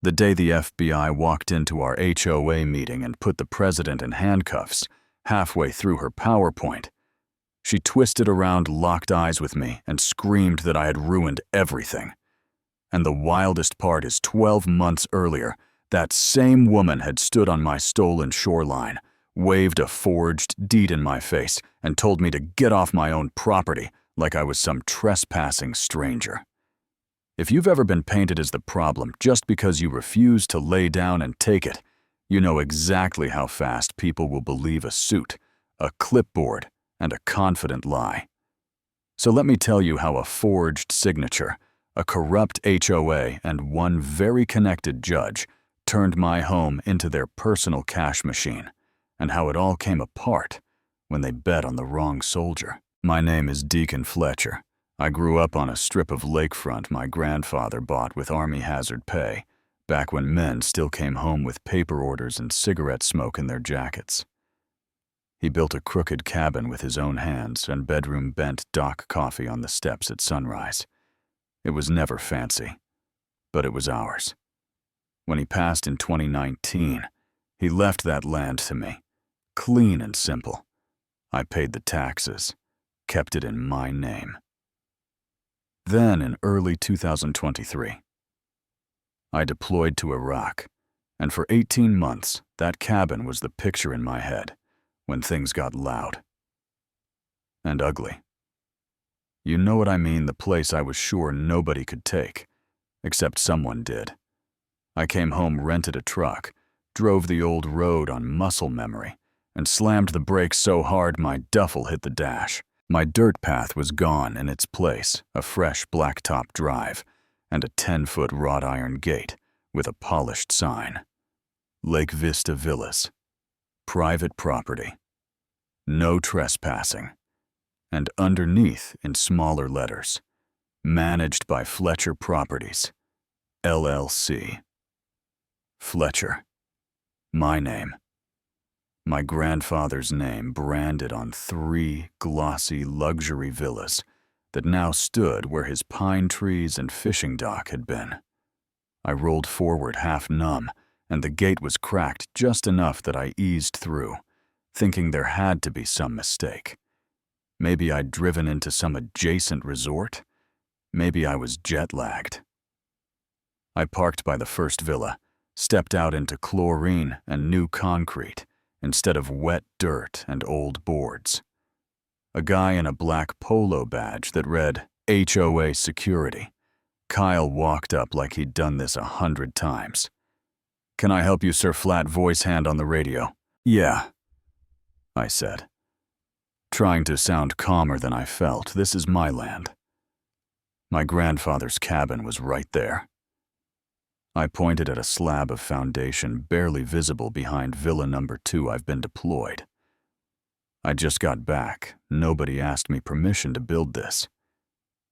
The day the FBI walked into our HOA meeting and put the president in handcuffs, halfway through her PowerPoint, she twisted around, locked eyes with me, and screamed that I had ruined everything. And the wildest part is 12 months earlier, that same woman had stood on my stolen shoreline, waved a forged deed in my face, and told me to get off my own property like I was some trespassing stranger. If you've ever been painted as the problem just because you refuse to lay down and take it, you know exactly how fast people will believe a suit, a clipboard, and a confident lie. So let me tell you how a forged signature, a corrupt HOA, and one very connected judge turned my home into their personal cash machine, and how it all came apart when they bet on the wrong soldier. My name is Deacon Fletcher. I grew up on a strip of lakefront my grandfather bought with Army hazard pay, back when men still came home with paper orders and cigarette smoke in their jackets. He built a crooked cabin with his own hands and bedroom bent dock coffee on the steps at sunrise. It was never fancy, but it was ours. When he passed in 2019, he left that land to me, clean and simple. I paid the taxes, kept it in my name. Then, in early 2023, I deployed to Iraq, and for 18 months, that cabin was the picture in my head when things got loud and ugly. You know what I mean, the place I was sure nobody could take, except someone did. I came home, rented a truck, drove the old road on muscle memory, and slammed the brakes so hard my duffel hit the dash. My dirt path was gone, in its place a fresh blacktop drive and a 10-foot wrought iron gate with a polished sign. Lake Vista Villas. Private property. No trespassing. And underneath, in smaller letters, managed by Fletcher Properties, LLC. Fletcher. My name. My grandfather's name branded on 3 glossy luxury villas that now stood where his pine trees and fishing dock had been. I rolled forward half numb, and the gate was cracked just enough that I eased through, thinking there had to be some mistake. Maybe I'd driven into some adjacent resort. Maybe I was jet-lagged. I parked by the first villa, stepped out into chlorine and new concrete instead of wet dirt and old boards. A guy in a black polo badge that read HOA Security. Kyle walked up like he'd done this 100 times. "Can I help you, sir?" Flat voice, hand on the radio. "Yeah," I said, trying to sound calmer than I felt. This is my land. My grandfather's cabin was right there. I pointed at a slab of foundation barely visible behind Villa number 2. "I've been deployed. I just got back. Nobody asked me permission to build this."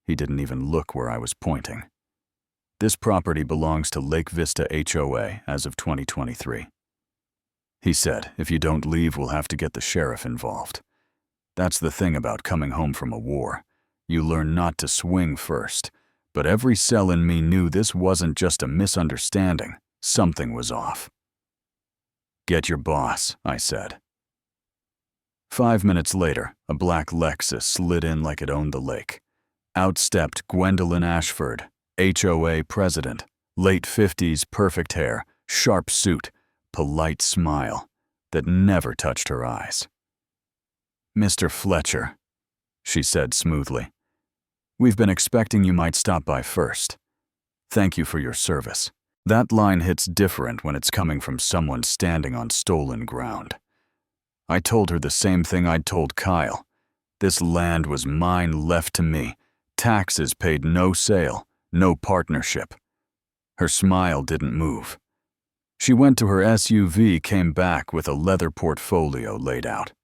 He didn't even look where I was pointing. "This property belongs to Lake Vista HOA as of 2023. He said, "If you don't leave, we'll have to get the sheriff involved." That's the thing about coming home from a war. You learn not to swing first. But every cell in me knew this wasn't just a misunderstanding. Something was off. "Get your boss," I said. 5 minutes later, a black Lexus slid in like it owned the lake. Out stepped Gwendolyn Ashford, HOA president, late 50s, perfect hair, sharp suit, polite smile that never touched her eyes. "Mr. Fletcher," she said smoothly, "we've been expecting you might stop by first. Thank you for your service." That line hits different when it's coming from someone standing on stolen ground. I told her the same thing I'd told Kyle. This land was mine, left to me. Taxes paid, no sale, no partnership. Her smile didn't move. She went to her SUV, came back with a leather portfolio laid out.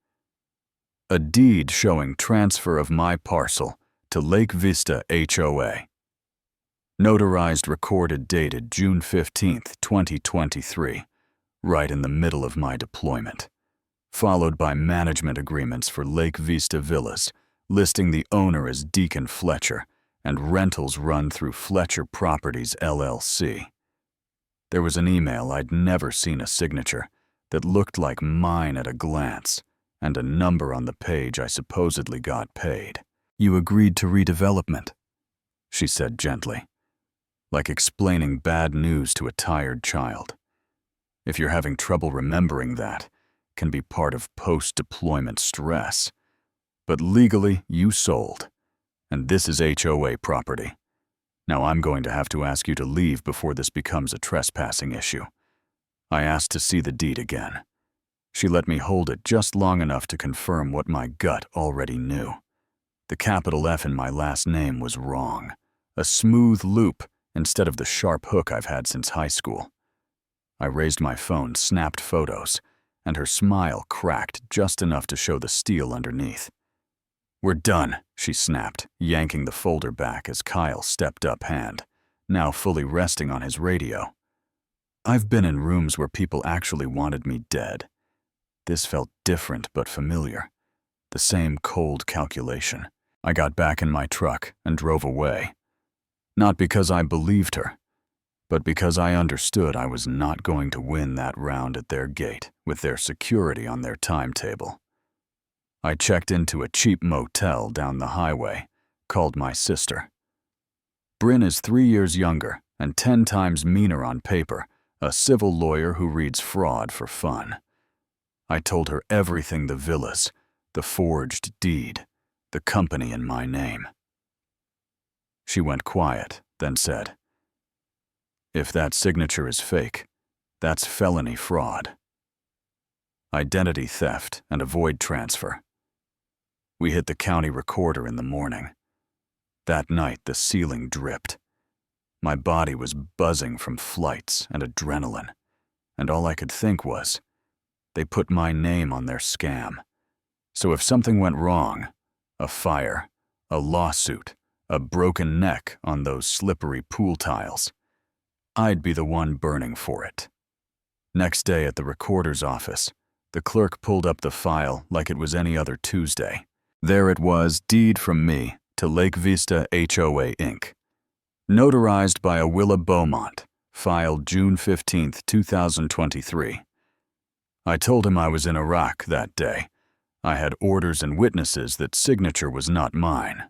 A deed showing transfer of my parcel to Lake Vista HOA. Notarized, recorded, dated June 15th, 2023, right in the middle of my deployment. Followed by management agreements for Lake Vista Villas, listing the owner as Deacon Fletcher, and rentals run through Fletcher Properties LLC. There was an email I'd never seen a signature that looked like mine at a glance, and a number on the page I supposedly got paid. "You agreed to redevelopment," she said gently, like explaining bad news to a tired child. If you're having trouble remembering that, can be part of post-deployment stress. But legally, you sold, and this is HOA property. Now I'm going to have to ask you to leave before this becomes a trespassing issue. I asked to see the deed again. She let me hold it just long enough to confirm what my gut already knew. The capital F in my last name was wrong. A smooth loop instead of the sharp hook I've had since high school. I raised my phone, snapped photos, and her smile cracked just enough to show the steel underneath. "We're done," she snapped, yanking the folder back as Kyle stepped up hand, now fully resting on his radio. I've been in rooms where people actually wanted me dead. This felt different but familiar. The same cold calculation. I got back in my truck and drove away. Not because I believed her, but because I understood I was not going to win that round at their gate with their security on their timetable. I checked into a cheap motel down the highway, called my sister. Bryn is 3 years younger and 10 times meaner on paper, a civil lawyer who reads fraud for fun. I told her everything: the villas, the forged deed, the company in my name. She went quiet, then said, "If that signature is fake, that's felony fraud. Identity theft and a void transfer." We hit the county recorder in the morning. That night, the ceiling dripped. My body was buzzing from flights and adrenaline, and all I could think was, they put my name on their scam. So if something went wrong, a fire, a lawsuit, a broken neck on those slippery pool tiles, I'd be the one burning for it. Next day at the recorder's office, the clerk pulled up the file like it was any other Tuesday. There it was, deed from me to Lake Vista HOA Inc. Notarized by a Willa Beaumont, filed June 15, 2023. I told him I was in Iraq that day. I had orders and witnesses that signature was not mine.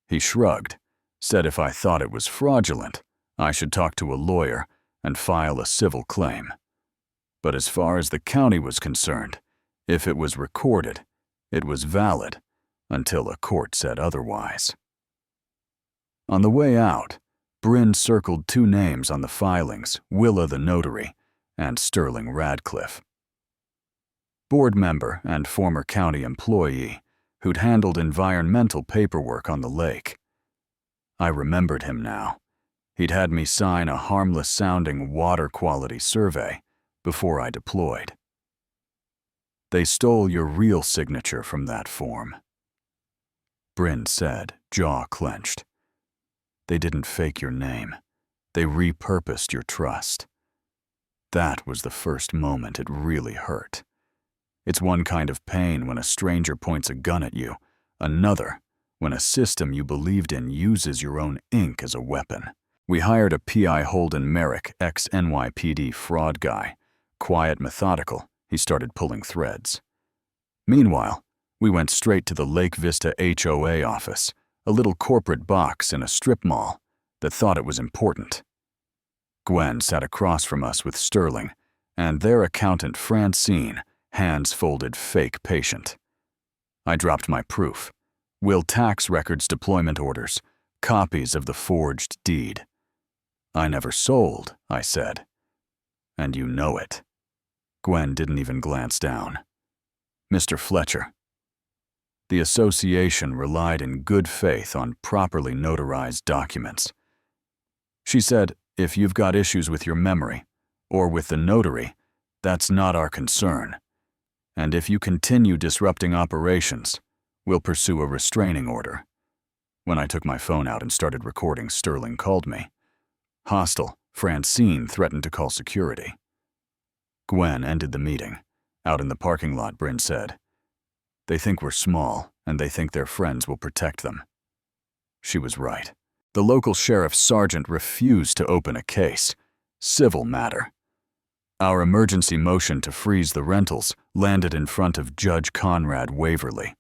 He shrugged, said if I thought it was fraudulent, I should talk to a lawyer and file a civil claim. But as far as the county was concerned, if it was recorded, it was valid until a court said otherwise. On the way out, Bryn circled 2 names on the filings: Willa the notary and Sterling Radcliffe. Board member and former county employee who'd handled environmental paperwork on the lake. I remembered him now. He'd had me sign a harmless-sounding water quality survey before I deployed. "They stole your real signature from that form," Bryn said, jaw clenched. "They didn't fake your name. They repurposed your trust." That was the first moment it really hurt. It's one kind of pain when a stranger points a gun at you, another when a system you believed in uses your own ink as a weapon. We hired a P.I. Holden Merrick, ex-NYPD fraud guy. Quiet, methodical, he started pulling threads. Meanwhile, we went straight to the Lake Vista HOA office, a little corporate box in a strip mall that thought it was important. Gwen sat across from us with Sterling, and their accountant Francine, hands folded, fake patient. I dropped my proof: will tax records, deployment orders, copies of the forged deed. "I never sold," I said. "And you know it." Gwen didn't even glance down. "Mr. Fletcher." The association relied in good faith on properly notarized documents. She said, "If you've got issues with your memory, or with the notary, that's not our concern. And if you continue disrupting operations, we'll pursue a restraining order." When I took my phone out and started recording, Sterling called me. Hostile, Francine threatened to call security. Gwen ended the meeting. Out in the parking lot, Bryn said, "They think we're small, and they think their friends will protect them." She was right. The local sheriff's sergeant refused to open a case, civil matter. Our emergency motion to freeze the rentals landed in front of Judge Conrad Waverly,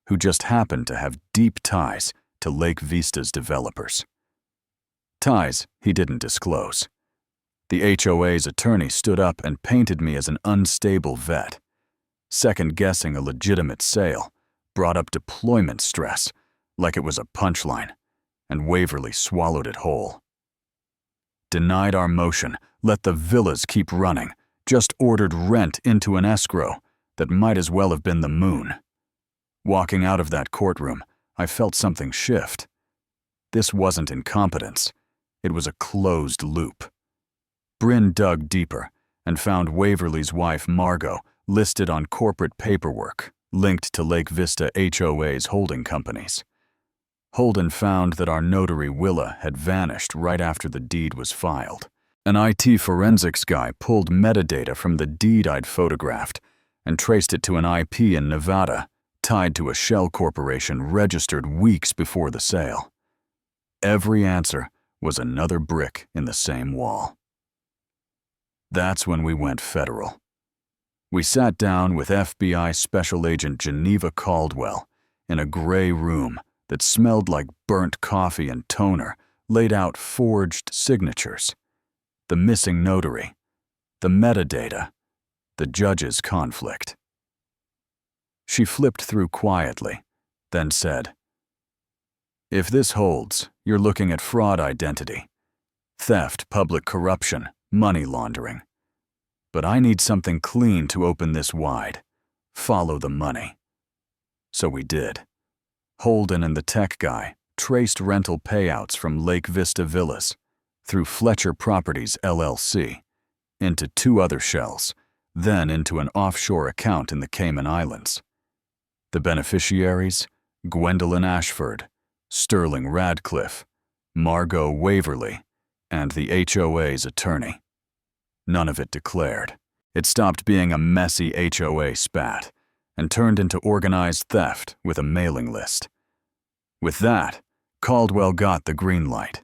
who just happened to have deep ties to Lake Vista's developers. Ties he didn't disclose. The HOA's attorney stood up and painted me as an unstable vet. Second-guessing a legitimate sale brought up deployment stress like it was a punchline, and Waverly swallowed it whole. Denied our motion, let the villas keep running, just ordered rent into an escrow that might as well have been the moon. Walking out of that courtroom, I felt something shift. This wasn't incompetence. It was a closed loop. Bryn dug deeper and found Waverly's wife, Margot, listed on corporate paperwork linked to Lake Vista HOA's holding companies. Holden found that our notary Willa had vanished right after the deed was filed. An IT forensics guy pulled metadata from the deed I'd photographed and traced it to an IP in Nevada tied to a shell corporation registered weeks before the sale. Every answer was another brick in the same wall. That's when we went federal. We sat down with FBI Special Agent Geneva Caldwell in a gray room that smelled like burnt coffee and toner, laid out forged signatures, the missing notary, the metadata, the judge's conflict. She flipped through quietly, then said, "If this holds, you're looking at fraud identity, theft, public corruption, money laundering. But I need something clean to open this wide. Follow the money." So we did. Holden and the tech guy traced rental payouts from Lake Vista Villas through Fletcher Properties LLC into 2 other shells, then into an offshore account in the Cayman Islands. The beneficiaries, Gwendolyn Ashford, Sterling Radcliffe, Margot Waverly, and the HOA's attorney. None of it declared. It stopped being a messy HOA spat and turned into organized theft with a mailing list. With that, Caldwell got the green light.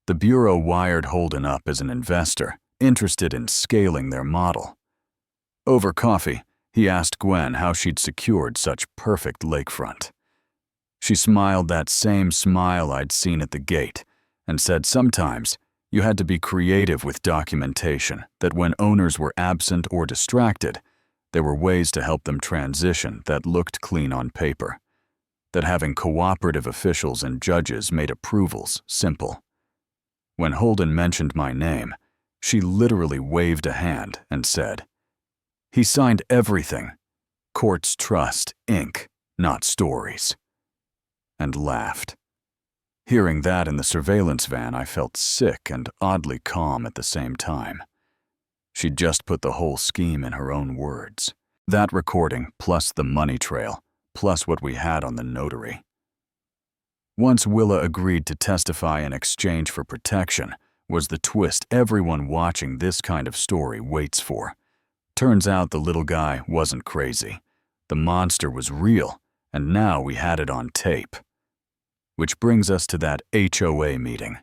The Bureau wired Holden up as an investor interested in scaling their model. Over coffee, he asked Gwen how she'd secured such perfect lakefront. She smiled that same smile I'd seen at the gate and said sometimes you had to be creative with documentation, that when owners were absent or distracted, there were ways to help them transition that looked clean on paper, that having cooperative officials and judges made approvals simple. When Holden mentioned my name, she literally waved a hand and said, "He signed everything. Courts trust ink, not stories," and laughed. Hearing that in the surveillance van, I felt sick and oddly calm at the same time. She'd just put the whole scheme in her own words. That recording, plus the money trail, plus what we had on the notary. Once Willa agreed to testify in exchange for protection, was the twist everyone watching this kind of story waits for. Turns out the little guy wasn't crazy. The monster was real, and now we had it on tape. Which brings us to that HOA meeting.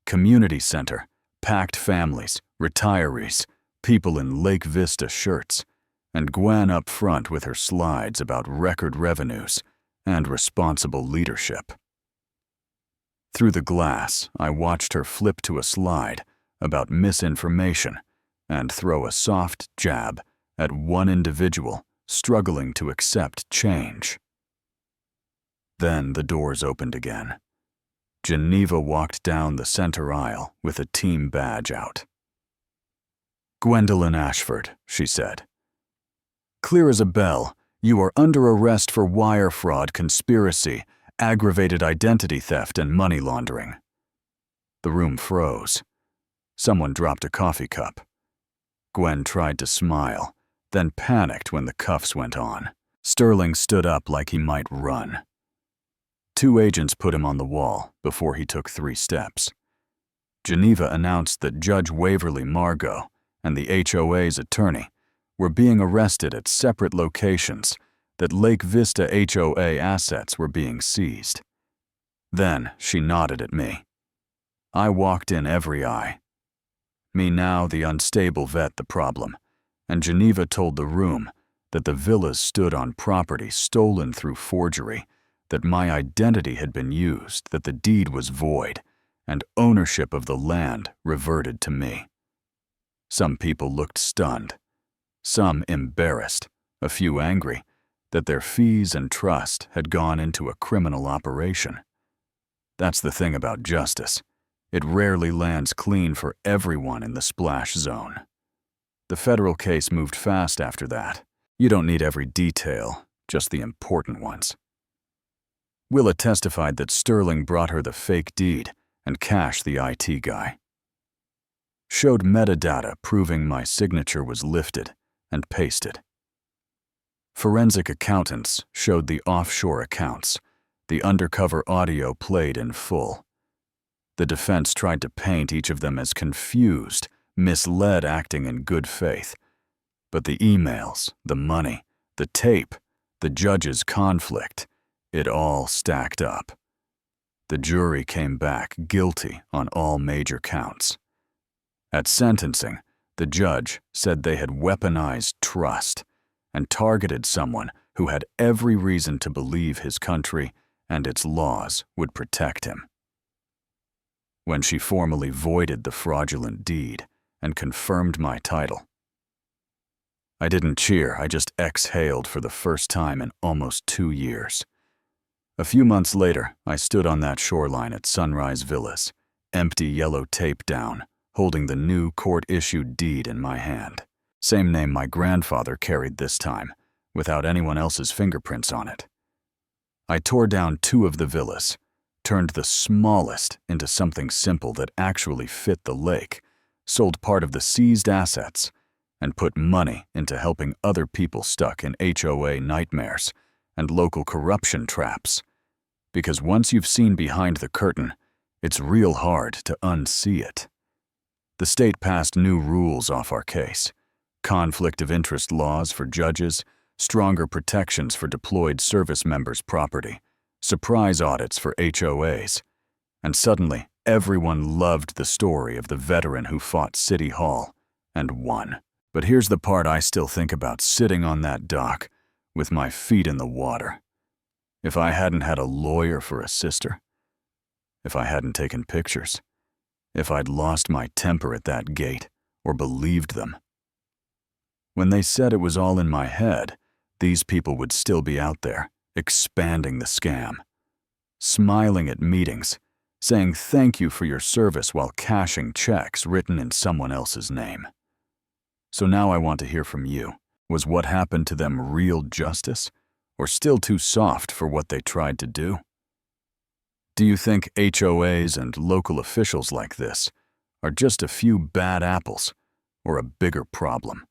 Community center, packed families, retirees, people in Lake Vista shirts, and Gwen up front with her slides about record revenues and responsible leadership. Through the glass, I watched her flip to a slide about misinformation and throw a soft jab at one individual struggling to accept change. Then the doors opened again. Geneva walked down the center aisle with a team badge out. "Gwendolyn Ashford," she said. "Clear as a bell, you are under arrest for wire fraud, conspiracy, aggravated identity theft, and money laundering." The room froze. Someone dropped a coffee cup. Gwen tried to smile, then panicked when the cuffs went on. Sterling stood up like he might run. 2 agents put him on the wall before he took 3 steps. Geneva announced that Judge Waverly Margot and the HOA's attorney were being arrested at separate locations, that Lake Vista HOA assets were being seized. Then she nodded at me. I walked in every eye. Me now, the unstable vet, the problem, and Geneva told the room that the villas stood on property stolen through forgery, that my identity had been used, that the deed was void, and ownership of the land reverted to me. Some people looked stunned, some embarrassed, a few angry, that their fees and trust had gone into a criminal operation. That's the thing about justice. It rarely lands clean for everyone in the splash zone. The federal case moved fast after that. You don't need every detail, just the important ones. Willa testified that Sterling brought her the fake deed and Cash, the IT guy, showed metadata proving my signature was lifted and pasted. Forensic accountants showed the offshore accounts. The undercover audio played in full. The defense tried to paint each of them as confused, misled, acting in good faith. But the emails, the money, the tape, the judge's conflict, it all stacked up. The jury came back guilty on all major counts. At sentencing, the judge said they had weaponized trust and targeted someone who had every reason to believe his country and its laws would protect him. When she formally voided the fraudulent deed and confirmed my title, I didn't cheer, I just exhaled for the first time in almost 2 years. A few months later, I stood on that shoreline at Sunrise Villas, empty yellow tape down, holding the new court-issued deed in my hand. Same name my grandfather carried this time, without anyone else's fingerprints on it. I tore down 2 of the villas, turned the smallest into something simple that actually fit the lake, sold part of the seized assets, and put money into helping other people stuck in HOA nightmares and local corruption traps. Because once you've seen behind the curtain, it's real hard to unsee it. The state passed new rules off our case. Conflict of interest laws for judges, stronger protections for deployed service members' property, surprise audits for HOAs, and suddenly everyone loved the story of the veteran who fought City Hall and won. But here's the part I still think about, sitting on that dock with my feet in the water. If I hadn't had a lawyer for a sister, if I hadn't taken pictures, if I'd lost my temper at that gate or believed them. When they said it was all in my head, these people would still be out there, expanding the scam, smiling at meetings, saying thank you for your service while cashing checks written in someone else's name. So now I want to hear from you. Was what happened to them real justice, or still too soft for what they tried to do? Do you think HOAs and local officials like this are just a few bad apples or a bigger problem?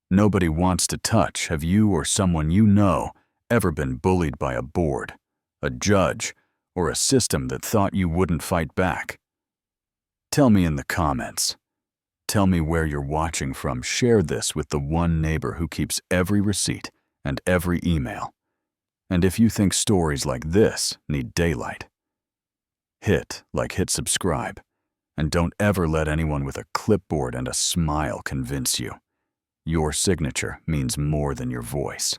Nobody wants to touch. Have you or someone you know ever been bullied by a board, a judge, or a system that thought you wouldn't fight back? Tell me in the comments. Tell me where you're watching from. Share this with the one neighbor who keeps every receipt and every email. And if you think stories like this need daylight, hit subscribe, and don't ever let anyone with a clipboard and a smile convince you. Your signature means more than your voice.